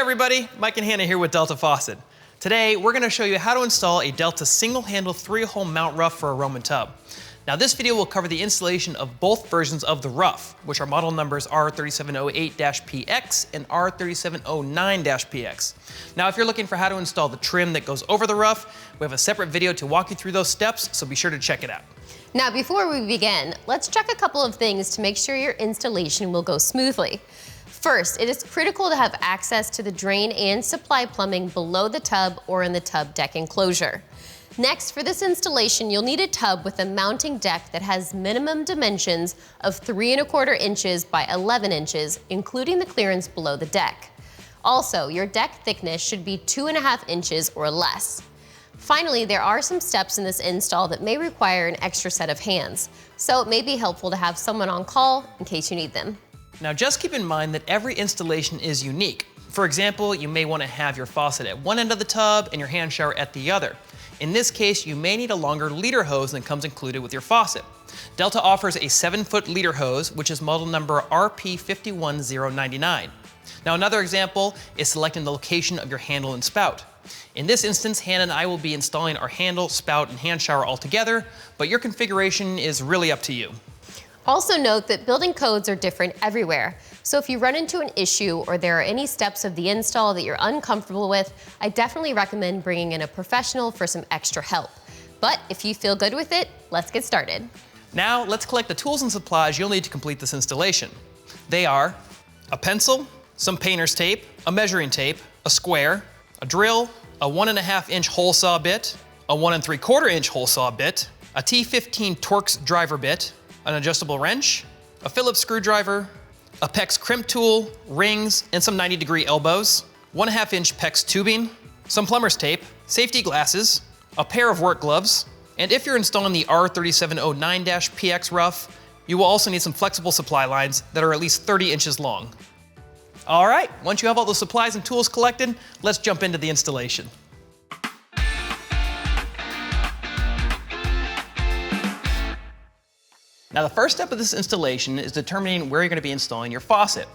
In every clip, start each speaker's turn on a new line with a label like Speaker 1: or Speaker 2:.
Speaker 1: everybody, Mike and Hannah here with Delta Faucet. Today, we're gonna show you how to install a Delta single-handle 3-hole Mount Rough for a Roman tub. Now this video will cover the installation of both versions of the Rough, which are model numbers R3708-PX and R3709-PX. Now if you're looking for how to install the trim that goes over the Rough, we have a separate video to walk you through those steps, so be sure to check it out.
Speaker 2: Now before we begin, let's check a couple of things to make sure your installation will go smoothly. First, it is critical to have access to the drain and supply plumbing below the tub or in the tub deck enclosure. Next, for this installation, you'll need a tub with a mounting deck that has minimum dimensions of 3¼ inches by 11 inches, including the clearance below the deck. Also, your deck thickness should be 2½ inches or less. Finally, there are some steps in this install that may require an extra set of hands, so it may be helpful to have someone on call in case you need them.
Speaker 1: Now just keep in mind that every installation is unique. For example, you may want to have your faucet at one end of the tub and your hand shower at the other. In this case, you may need a longer leader hose than comes included with your faucet. Delta offers a 7-foot leader hose, which is model number RP510999. Now another example is selecting the location of your handle and spout. In this instance, Hannah and I will be installing our handle, spout, and hand shower all together, but your configuration is really up to you.
Speaker 2: Also note that building codes are different everywhere. So if you run into an issue or there are any steps of the install that you're uncomfortable with, I definitely recommend bringing in a professional for some extra help. But if you feel good with it, let's get started.
Speaker 1: Now let's collect the tools and supplies you'll need to complete this installation. They are a pencil, some painter's tape, a measuring tape, a square, a drill, a 1½ inch hole saw bit, a 1¾ inch hole saw bit, a T15 Torx driver bit, an adjustable wrench, a Phillips screwdriver, a PEX crimp tool, rings, and some 90-degree elbows, 1½ inch PEX tubing, some plumber's tape, safety glasses, a pair of work gloves, and if you're installing the R3709-PX Rough, you will also need some flexible supply lines that are at least 30 inches long. All right, once you have all the supplies and tools collected, let's jump into the installation. Now the first step of this installation is determining where you're going to be installing your faucet.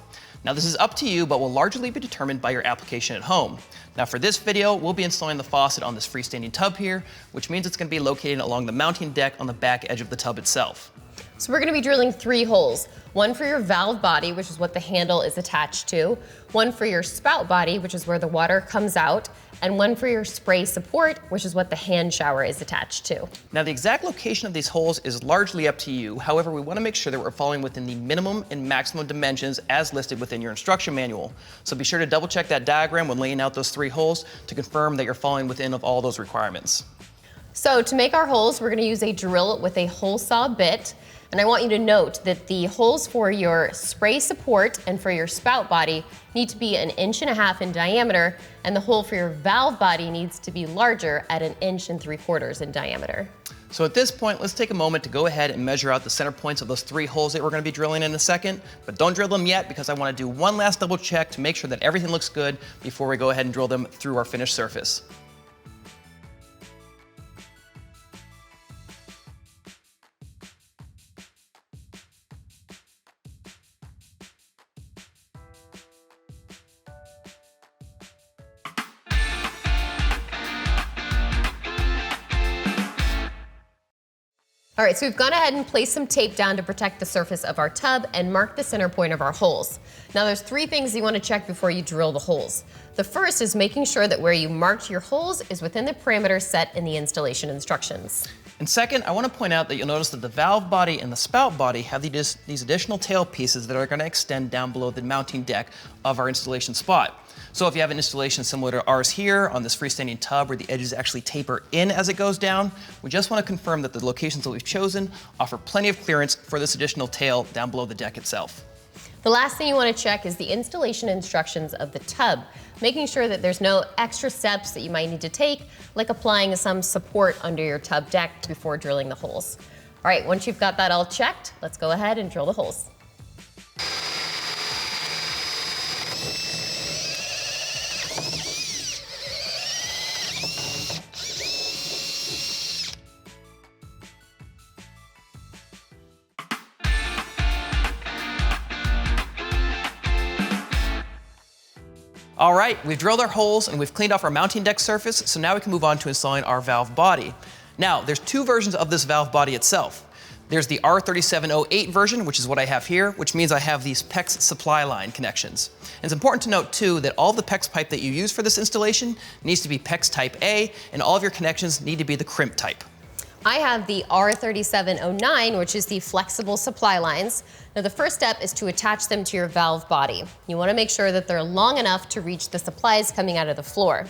Speaker 1: Now this is up to you, but will largely be determined by your application at home. Now for this video, we'll be installing the faucet on this freestanding tub here, which means it's going to be located along the mounting deck on the back edge of the tub itself.
Speaker 2: So we're going to be drilling 3 holes. One for your valve body, which is what the handle is attached to, one for your spout body, which is where the water comes out, and one for your spray support, which is what the hand shower is attached to.
Speaker 1: Now the exact location of these holes is largely up to you. However, we want to make sure that we're falling within the minimum and maximum dimensions as listed within your instruction manual. So be sure to double check that diagram when laying out those 3 holes to confirm that you're falling within of all those requirements.
Speaker 2: So to make our holes, we're going to use a drill with a hole saw bit. And I want you to note that the holes for your spray support and for your spout body need to be 1.5 inches in diameter, and the hole for your valve body needs to be larger at 1.75 inches in diameter.
Speaker 1: So at this point, let's take a moment to go ahead and measure out the center points of those 3 holes that we're going to be drilling in a second, but don't drill them yet because I want to do one last double check to make sure that everything looks good before we go ahead and drill them through our finished surface.
Speaker 2: All right, so we've gone ahead and placed some tape down to protect the surface of our tub and mark the center point of our holes. Now there's 3 things you want to check before you drill the holes. The first is making sure that where you marked your holes is within the parameters set in the installation instructions.
Speaker 1: And second, I want to point out that you'll notice that the valve body and the spout body have these additional tail pieces that are going to extend down below the mounting deck of our installation spot. So if you have an installation similar to ours here on this freestanding tub where the edges actually taper in as it goes down, we just want to confirm that the locations that we've chosen offer plenty of clearance for this additional tail down below the deck itself.
Speaker 2: The last thing you want to check is the installation instructions of the tub, making sure that there's no extra steps that you might need to take, like applying some support under your tub deck before drilling the holes. All right, once you've got that all checked, let's go ahead and drill the holes.
Speaker 1: All right, we've drilled our holes and we've cleaned off our mounting deck surface, so now we can move on to installing our valve body. Now, there's two versions of this valve body itself. There's the R3708 version, which is what I have here, which means I have these PX supply line connections. And it's important to note too that all the PX pipe that you use for this installation needs to be PX type A, and all of your connections need to be the crimp type.
Speaker 2: I have the R3709, which is the flexible supply lines. Now the first step is to attach them to your valve body. You want to make sure that they're long enough to reach the supplies coming out of the floor.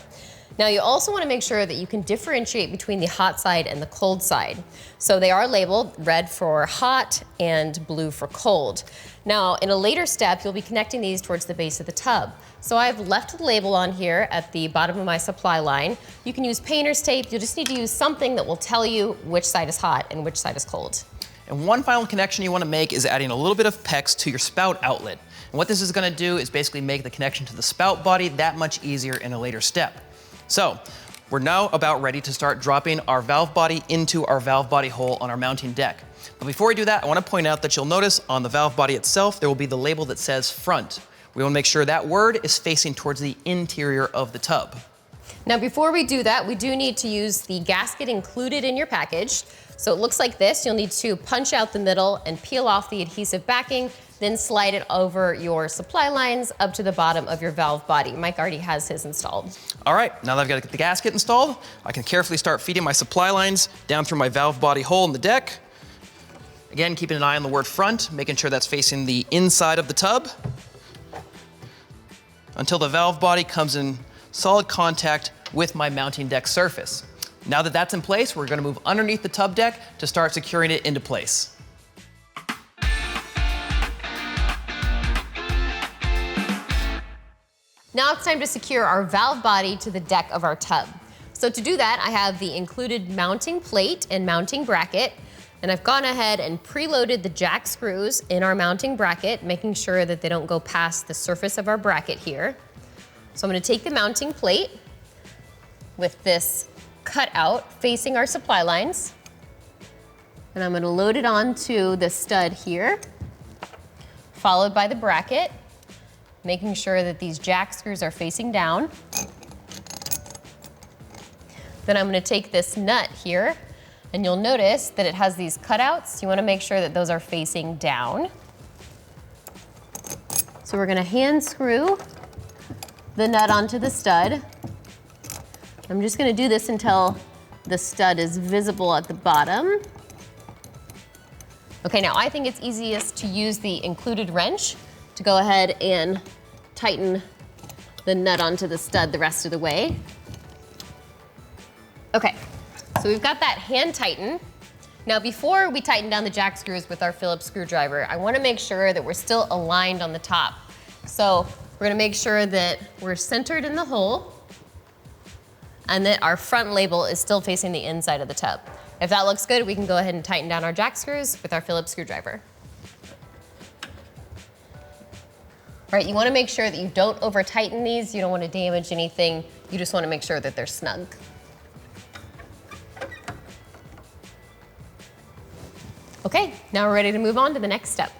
Speaker 2: Now you also want to make sure that you can differentiate between the hot side and the cold side. So they are labeled red for hot and blue for cold. Now in a later step, you'll be connecting these towards the base of the tub. So I've left the label on here at the bottom of my supply line. You can use painter's tape. You'll just need to use something that will tell you which side is hot and which side is cold.
Speaker 1: And one final connection you want to make is adding a little bit of PX to your spout outlet. And what this is going to do is basically make the connection to the spout body that much easier in a later step. So we're now about ready to start dropping our valve body into our valve body hole on our mounting deck. But before we do that, I want to point out that you'll notice on the valve body itself, there will be the label that says front. We want to make sure that word is facing towards the interior of the tub.
Speaker 2: Now before we do that, we do need to use the gasket included in your package. So it looks like this. You'll need to punch out the middle and peel off the adhesive backing, then slide it over your supply lines up to the bottom of your valve body. Mike already has his installed.
Speaker 1: All right, now that I've got the gasket installed, I can carefully start feeding my supply lines down through my valve body hole in the deck. Again, keeping an eye on the word front, making sure that's facing the inside of the tub, until the valve body comes in solid contact with my mounting deck surface. Now that that's in place, we're gonna move underneath the tub deck to start securing it into place.
Speaker 2: Now it's time to secure our valve body to the deck of our tub. So to do that, I have the included mounting plate and mounting bracket, and I've gone ahead and preloaded the jack screws in our mounting bracket, making sure that they don't go past the surface of our bracket here. So I'm gonna take the mounting plate with this cut out facing our supply lines, and I'm gonna load it onto the stud here, followed by the bracket, making sure that these jack screws are facing down. Then I'm gonna take this nut here, and you'll notice that it has these cutouts. You wanna make sure that those are facing down. So we're gonna hand screw the nut onto the stud. I'm just gonna do this until the stud is visible at the bottom. Okay, now I think it's easiest to use the included wrench to go ahead and tighten the nut onto the stud the rest of the way. Okay, so we've got that hand tightened. Now before we tighten down the jack screws with our Phillips screwdriver, I wanna make sure that we're still aligned on the top. So we're gonna make sure that we're centered in the hole and that our front label is still facing the inside of the tub. If that looks good, we can go ahead and tighten down our jack screws with our Phillips screwdriver. All right, you wanna make sure that you don't over tighten these. You don't wanna damage anything. You just wanna make sure that they're snug. Okay, now we're ready to move on to the next step.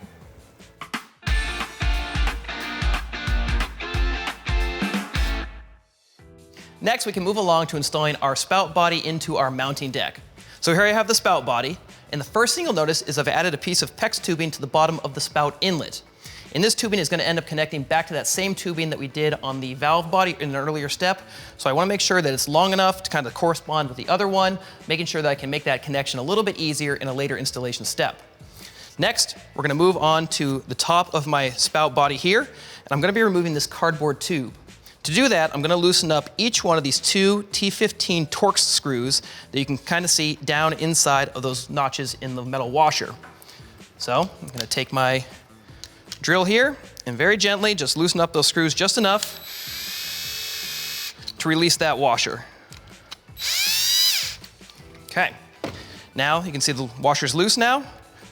Speaker 1: Next, we can move along to installing our spout body into our mounting deck. So here I have the spout body, and the first thing you'll notice is I've added a piece of PX tubing to the bottom of the spout inlet. And this tubing is going to end up connecting back to that same tubing that we did on the valve body in an earlier step. So I want to make sure that it's long enough to kind of correspond with the other one, making sure that I can make that connection a little bit easier in a later installation step. Next, we're going to move on to the top of my spout body here, and I'm going to be removing this cardboard tube. To do that, I'm going to loosen up each one of these two T15 Torx screws that you can kind of see down inside of those notches in the metal washer. So I'm going to take my drill here and very gently just loosen up those screws just enough to release that washer. Okay, now you can see the washer's loose now,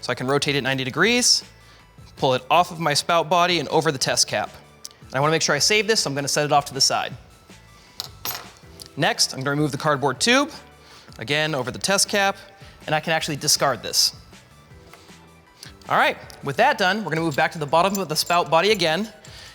Speaker 1: so I can rotate it 90 degrees, pull it off of my spout body and over the test cap. And I want to make sure I save this, so I'm going to set it off to the side. Next, I'm going to remove the cardboard tube, again over the test cap, and I can actually discard this. All right, with that done, we're going to move back to the bottom of the spout body again,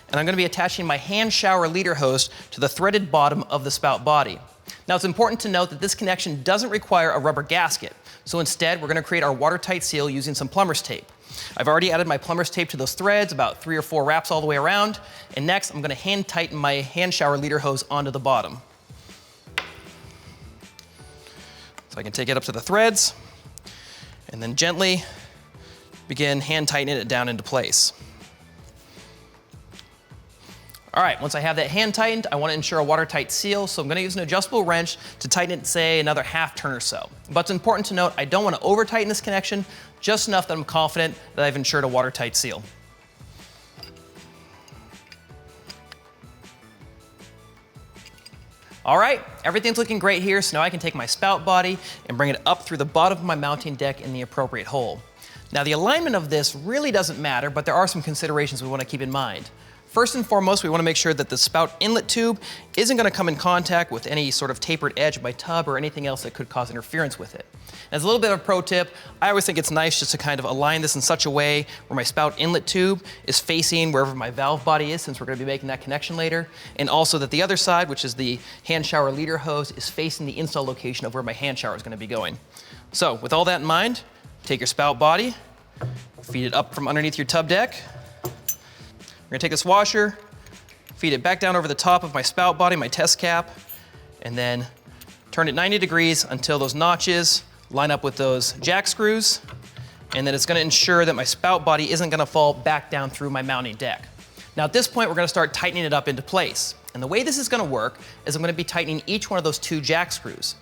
Speaker 1: and I'm gonna be attaching my hand shower leader hose to the threaded bottom of the spout body. Now, it's important to note that this connection doesn't require a rubber gasket. So instead, we're gonna create our watertight seal using some plumber's tape. I've already added my plumber's tape to those threads, about 3 or 4 wraps all the way around. And next, I'm gonna hand tighten my hand shower leader hose onto the bottom. So I can take it up to the threads and then gently begin hand tightening it down into place. All right, once I have that hand tightened, I want to ensure a watertight seal, so I'm going to use an adjustable wrench to tighten it, say, another half turn or so. But it's important to note, I don't want to over tighten this connection, just enough that I'm confident that I've ensured a watertight seal. All right, everything's looking great here, so now I can take my spout body and bring it up through the bottom of my mounting deck in the appropriate hole. Now, the alignment of this really doesn't matter, but there are some considerations we want to keep in mind. First and foremost, we want to make sure that the spout inlet tube isn't going to come in contact with any sort of tapered edge of my tub or anything else that could cause interference with it. As a little bit of a pro tip, I always think it's nice just to kind of align this in such a way where my spout inlet tube is facing wherever my valve body is, since we're going to be making that connection later, and also that the other side, which is the hand shower leader hose, is facing the install location of where my hand shower is going to be going. So with all that in mind, take your spout body, feed it up from underneath your tub deck. We're gonna take this washer, feed it back down over the top of my spout body, my test cap, and then turn it 90 degrees until those notches line up with those jack screws, and then it's gonna ensure that my spout body isn't gonna fall back down through my mounting deck. Now at this point, we're gonna start tightening it up into place. And the way this is gonna work is I'm gonna be tightening each one of those 2 jack screws.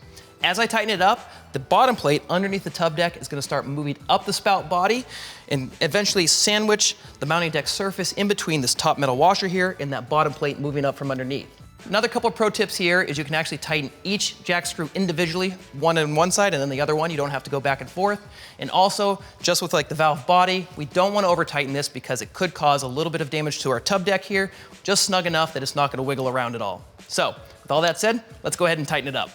Speaker 1: As I tighten it up, the bottom plate underneath the tub deck is gonna start moving up the spout body and eventually sandwich the mounting deck surface in between this top metal washer here and that bottom plate moving up from underneath. Another couple of pro tips here is you can actually tighten each jack screw individually, one on one side and then the other one. You don't have to go back and forth. And also, just with like the valve body, we don't want to over tighten this because it could cause a little bit of damage to our tub deck here, just snug enough that it's not gonna wiggle around at all. So, with all that said, let's go ahead and tighten it up.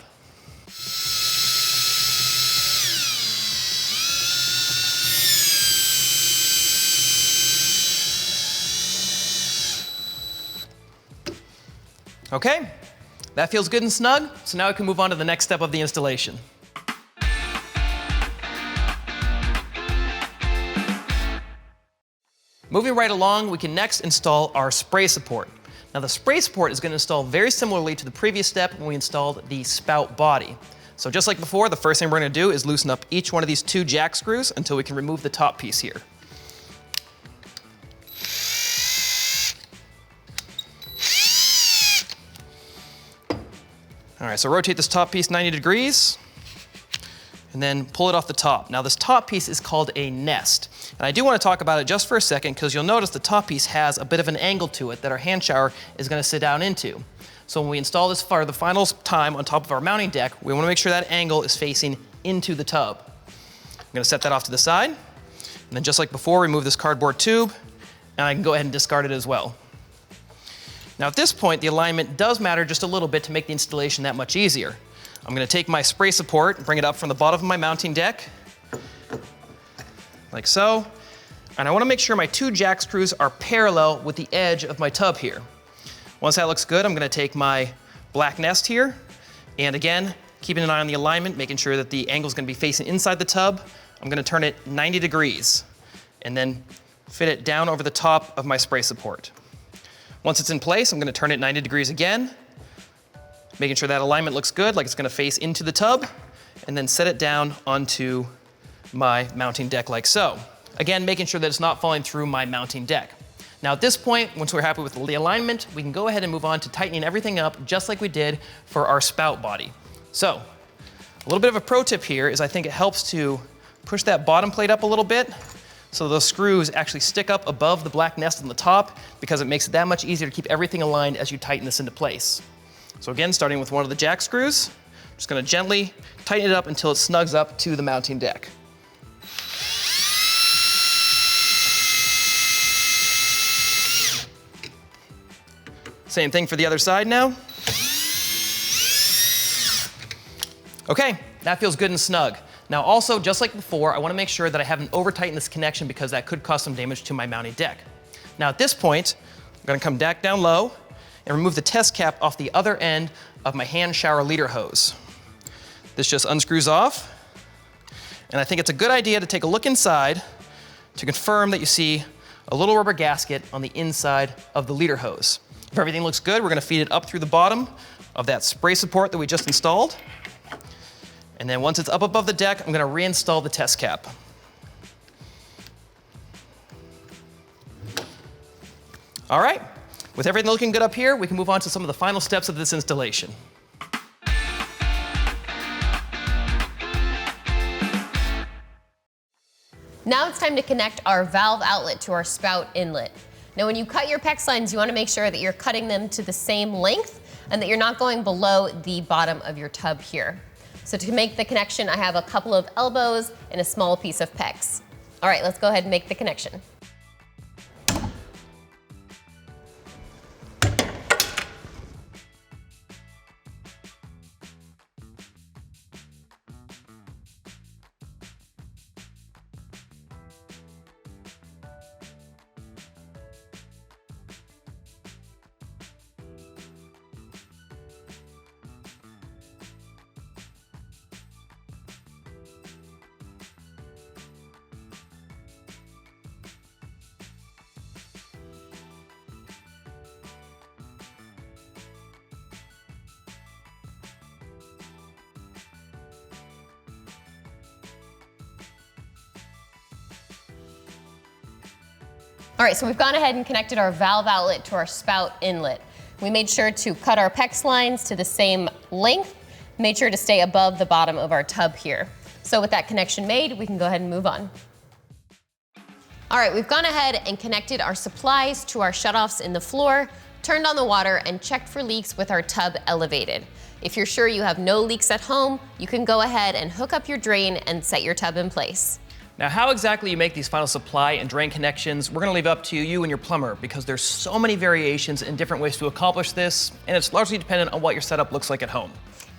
Speaker 1: Okay, that feels good and snug, so now we can move on to the next step of the installation. Moving right along, we can next install our spray support. Now the spray support is going to install very similarly to the previous step when we installed the spout body. So just like before, the first thing we're going to do is loosen up each one of these 2 jack screws until we can remove the top piece here. All right, so rotate this top piece 90 degrees and then pull it off the top. Now this top piece is called a nest. And I do want to talk about it just for a second because you'll notice the top piece has a bit of an angle to it that our hand shower is going to sit down into. So when we install this for the final time on top of our mounting deck, we want to make sure that angle is facing into the tub. I'm going to set that off to the side. And then just like before, remove this cardboard tube and I can go ahead and discard it as well. Now at this point, the alignment does matter just a little bit to make the installation that much easier. I'm gonna take my spray support and bring it up from the bottom of my mounting deck, like so. And I wanna make sure my 2 jack screws are parallel with the edge of my tub here. Once that looks good, I'm gonna take my black nest here, and again, keeping an eye on the alignment, making sure that the angle is gonna be facing inside the tub. I'm gonna turn it 90 degrees, and then fit it down over the top of my spray support. Once it's in place, I'm gonna turn it 90 degrees again, making sure that alignment looks good, like it's gonna face into the tub, and then set it down onto my mounting deck like so. Again, making sure that it's not falling through my mounting deck. Now at this point, once we're happy with the alignment, we can go ahead and move on to tightening everything up just like we did for our spout body. So, a little bit of a pro tip here is I think it helps to push that bottom plate up a little bit so those screws actually stick up above the black nest on the top because it makes it that much easier to keep everything aligned as you tighten this into place. So again, starting with one of the jack screws, I'm just gonna gently tighten it up until it snugs up to the mounting deck. Same thing for the other side now. Okay, that feels good and snug. Now also, just like before, I wanna make sure that I haven't over-tightened this connection because that could cause some damage to my mounting deck. Now at this point, gonna come back down low and remove the test cap off the other end of my hand shower leader hose. This just unscrews off, and I think it's a good idea to take a look inside to confirm that you see a little rubber gasket on the inside of the leader hose. If everything looks good, we're gonna feed it up through the bottom of that spray support that we just installed. And then once it's up above the deck, I'm gonna reinstall the test cap. All right, with everything looking good up here, we can move on to some of the final steps of this installation.
Speaker 2: Now it's time to connect our valve outlet to our spout inlet. Now when you cut your PEX lines, you want to make sure that you're cutting them to the same length and that you're not going below the bottom of your tub here. So to make the connection, I have a couple of elbows and a small piece of PEX. All right, let's go ahead and make the connection. All right, so we've gone ahead and connected our valve outlet to our spout inlet. We made sure to cut our PEX lines to the same length, made sure to stay above the bottom of our tub here. So with that connection made, we can go ahead and move on. All right, we've gone ahead and connected our supplies to our shutoffs in the floor, turned on the water, and checked for leaks with our tub elevated. If you're sure you have no leaks at home, you can go ahead and hook up your drain and set your tub in place.
Speaker 1: Now, how exactly you make these final supply and drain connections, we're gonna leave up to you and your plumber, because there's so many variations and different ways to accomplish this, and it's largely dependent on what your setup looks like at home.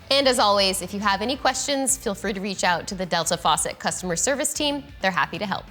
Speaker 2: And as always, if you have any questions, feel free to reach out to the Delta Faucet customer service team. They're happy to help.